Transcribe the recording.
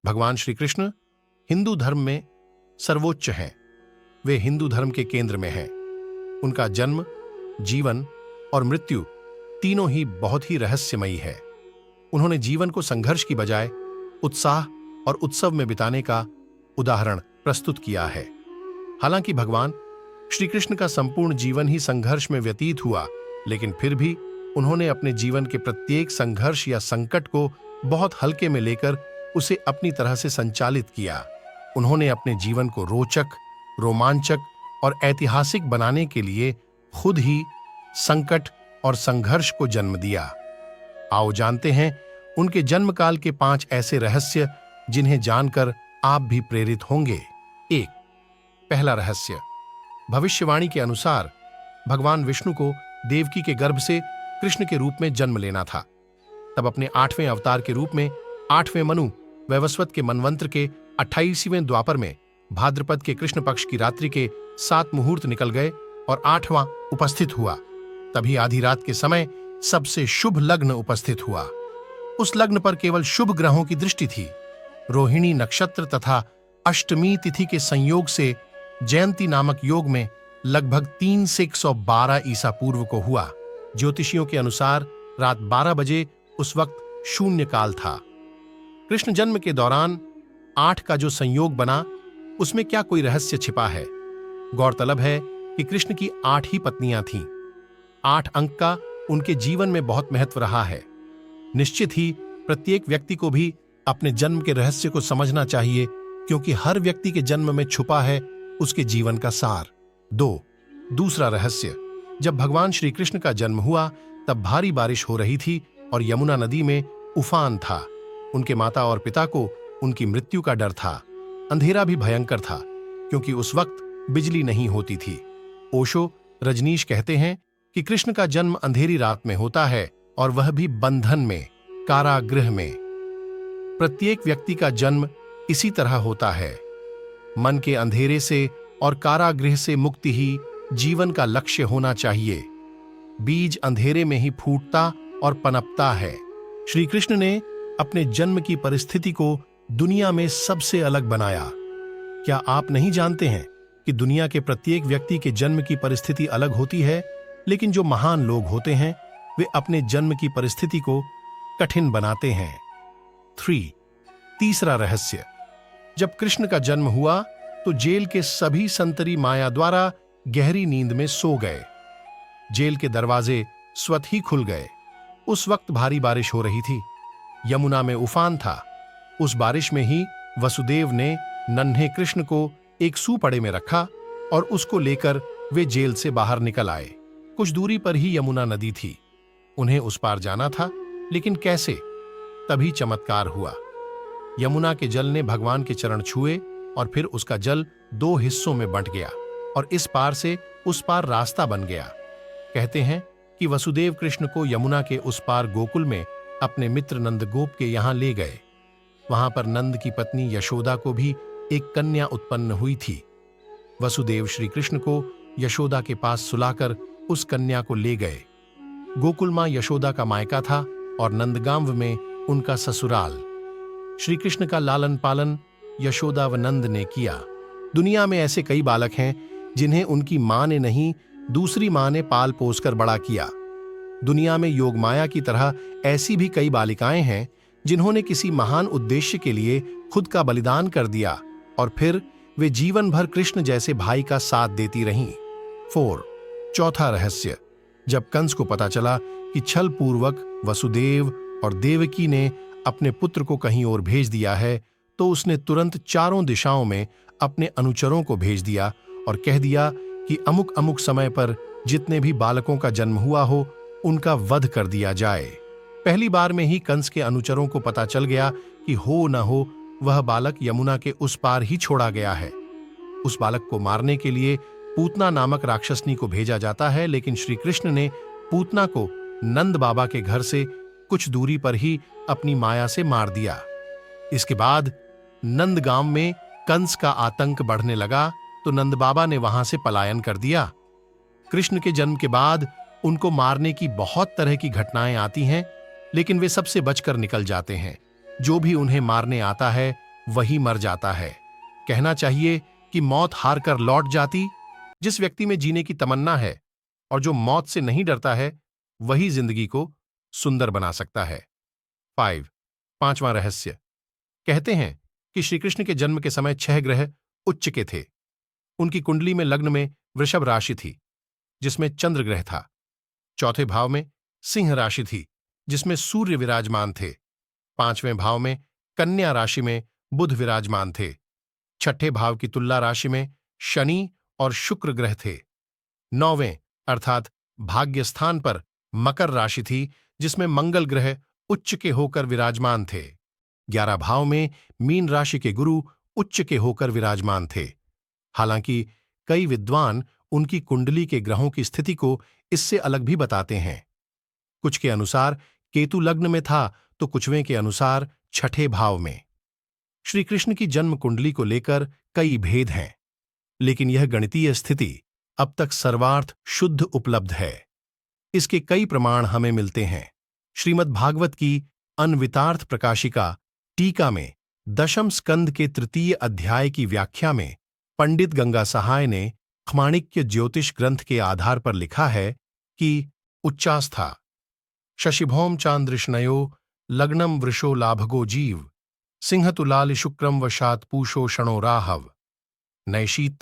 भगवान श्री कृष्ण हिंदू धर्म में सर्वोच्च हैं। वे हिंदू धर्म के केंद्र में हैं। उनका जन्म, जीवन और मृत्यु तीनों ही बहुत ही रहस्यमयी है। उन्होंने जीवन को संघर्ष की बजाय उत्साह और उत्सव में बिताने का उदाहरण प्रस्तुत किया है। हालांकि भगवान श्री कृष्ण का संपूर्ण जीवन ही संघर्ष में व्यतीत हुआ, लेकिन फिर भी उन्होंने अपने जीवन के प्रत्येक संघर्ष या संकट को बहुत हल्के में लेकर उसे अपनी तरह से संचालित किया। उन्होंने अपने जीवन को रोचक, रोमांचक और ऐतिहासिक बनाने के लिए खुद ही संकट और संघर्ष को जन्म दिया। आओ जानते हैं उनके जन्मकाल के 5 ऐसे रहस्य जिन्हें जानकर आप भी प्रेरित होंगे। 1. पहला रहस्य। भविष्यवाणी के अनुसार भगवान विष्णु को देवकी के गर्भ से कृष्ण के रूप में जन्म लेना था। तब अपने 8वें अवतार के रूप में 8वें मनु वैवस्वत के मनवंत्र के 28वें द्वापर में भाद्रपद के कृष्ण पक्ष की रात्रि के 7 मुहूर्त निकल गए और 8वां उपस्थित हुआ। तभी आधी रात के समय सबसे शुभ लग्न उपस्थित हुआ। उस लग्न पर केवल शुभ ग्रहों की दृष्टि थी। रोहिणी नक्षत्र तथा अष्टमी तिथि के संयोग से जयंती नामक योग में लगभग 3 से 112 ईसा पूर्व को हुआ। ज्योतिषियों के अनुसार रात 12 बजे उस वक्त शून्य काल था। कृष्ण जन्म के दौरान 8 का जो संयोग बना, उसमें क्या कोई रहस्य छिपा है? गौरतलब है कि कृष्ण की 8 ही पत्नियां थीं। 8 अंक का उनके जीवन में बहुत महत्व रहा है। निश्चित ही प्रत्येक व्यक्ति को भी अपने जन्म के रहस्य को समझना चाहिए, क्योंकि हर व्यक्ति के जन्म में छुपा है उसके जीवन का सार। 2. दूसरा रहस्य। जब भगवान श्री कृष्ण का जन्म हुआ तब भारी बारिश हो रही थी और यमुना नदी में उफान था। उनके माता और पिता को उनकी मृत्यु का डर था। अंधेरा भी भयंकर था, क्योंकि उस वक्त बिजली नहीं होती थी। ओशो रजनीश कहते हैं कि कृष्ण का जन्म अंधेरी रात में होता है, और वह भी बंधन में, कारागृह में। प्रत्येक व्यक्ति का जन्म इसी तरह होता है। मन के अंधेरे से और कारागृह से मुक्ति ही जीवन का लक्ष्य होना चाहिए। बीज अंधेरे में ही फूटता और पनपता है। श्री कृष्ण ने अपने जन्म की परिस्थिति को दुनिया में सबसे अलग बनाया। क्या आप नहीं जानते हैं कि दुनिया के प्रत्येक व्यक्ति के जन्म की परिस्थिति अलग होती है, लेकिन जो महान लोग होते हैं वे अपने जन्म की परिस्थिति को कठिन बनाते हैं। 3. तीसरा रहस्य। जब कृष्ण का जन्म हुआ तो जेल के सभी संतरी माया द्वारा गहरी नींद में सो गए। जेल के दरवाजे स्वतः ही खुल गए। उस वक्त भारी बारिश हो रही थी। यमुना में उफान था। उस बारिश में ही वसुदेव ने नन्हे कृष्ण को एक सूपड़े में रखा और उसको लेकर वे जेल से बाहर निकल आए। कुछ दूरी पर ही यमुना नदी थी। उन्हें उस पार जाना था, लेकिन कैसे? तभी चमत्कार हुआ। यमुना के जल ने भगवान के चरण छुए और फिर उसका जल 2 हिस्सों में बंट गया और इस पार से उस पार रास्ता बन गया। कहते हैं कि वसुदेव कृष्ण को यमुना के उस पार गोकुल में अपने मित्र नंदगोप के यहां ले गए। वहां पर नंद की पत्नी यशोदा को भी एक कन्या उत्पन्न हुई थी। वसुदेव श्री कृष्ण को यशोदा के पास सुलाकर उस कन्या को ले गए। गोकुल मां यशोदा का मायका था और नंदगांव में उनका ससुराल। श्री कृष्ण का लालन पालन यशोदा व नंद ने किया। दुनिया में ऐसे कई बालक हैं जिन्हें उनकी मां ने नहीं, दूसरी मां ने पाल पोस कर बड़ा किया। दुनिया में योग माया की तरह ऐसी भी कई बालिकाएं हैं जिन्होंने किसी महान उद्देश्य के लिए खुद का बलिदान कर दिया और फिर वे जीवन भर कृष्ण जैसे भाई का साथ देती रहीं। 4. चौथा रहस्य। जब कंस को पता चला कि छल पूर्वक वसुदेव और देवकी ने अपने पुत्र को कहीं और भेज दिया है, तो उसने तुरंत चारों दिशाओं में अपने अनुचरों को भेज दिया और कह दिया कि अमुक अमुक समय पर जितने भी बालकों का जन्म हुआ हो उनका वध कर दिया जाए। पहली बार में ही कंस के अनुचरों को पता चल गया कि हो न हो वह बालक यमुना के उस पार ही छोड़ा गया है। उस बालक को मारने के लिए पूतना नामक राक्षसनी को भेजा जाता है, लेकिन श्री कृष्ण ने पूतना को नंद बाबा के घर से कुछ दूरी पर ही अपनी माया से मार दिया। इसके बाद नंदगांव में कंस का आतंक बढ़ने लगा तो नंद बाबा ने वहां से पलायन कर दिया। कृष्ण के जन्म के बाद उनको मारने की बहुत तरह की घटनाएं आती हैं, लेकिन वे सबसे बचकर निकल जाते हैं। जो भी उन्हें मारने आता है वही मर जाता है। कहना चाहिए कि मौत हार कर लौट जाती। जिस व्यक्ति में जीने की तमन्ना है और जो मौत से नहीं डरता है, वही जिंदगी को सुंदर बना सकता है। 5 पांचवां रहस्य। कहते हैं कि श्री कृष्ण के जन्म के समय 6 ग्रह उच्च के थे। उनकी कुंडली में लग्न में वृषभ राशि थी, जिसमें चंद्र ग्रह था। चौथे भाव में सिंह राशि थी, जिसमें सूर्य विराजमान थे। 5वें भाव में कन्या राशि में बुध विराजमान थे। छठे भाव की तुला राशि में शनि और शुक्र ग्रह थे। 9वें अर्थात भाग्य स्थान पर मकर राशि थी, जिसमें मंगल ग्रह उच्च के होकर विराजमान थे। 11 भाव में मीन राशि के गुरु उच्च के होकर विराजमान थे। हालांकि कई विद्वान उनकी कुंडली के ग्रहों की स्थिति को इससे अलग भी बताते हैं। कुछ के अनुसार केतु लग्न में था, तो कुछवें के अनुसार छठे भाव में। श्री कृष्ण की जन्म कुंडली को लेकर कई भेद हैं, लेकिन यह गणितीय स्थिति अब तक सर्वार्थ शुद्ध उपलब्ध है। इसके कई प्रमाण हमें मिलते हैं। श्रीमद् भागवत की अन्वितार्थ प्रकाशिका टीका में 10वें स्कंद के 3 अध्याय की व्याख्या में पंडित गंगा सहाय ने खमाणिक्य ज्योतिष ग्रंथ के आधार पर लिखा है कि उच्चास्था शशिभौम चांद्रष्णयो लग्नम वृषो लाभगो जीव सिंह तुलाल शुक्रम वशात पूषो क्षणो राहव नैशीत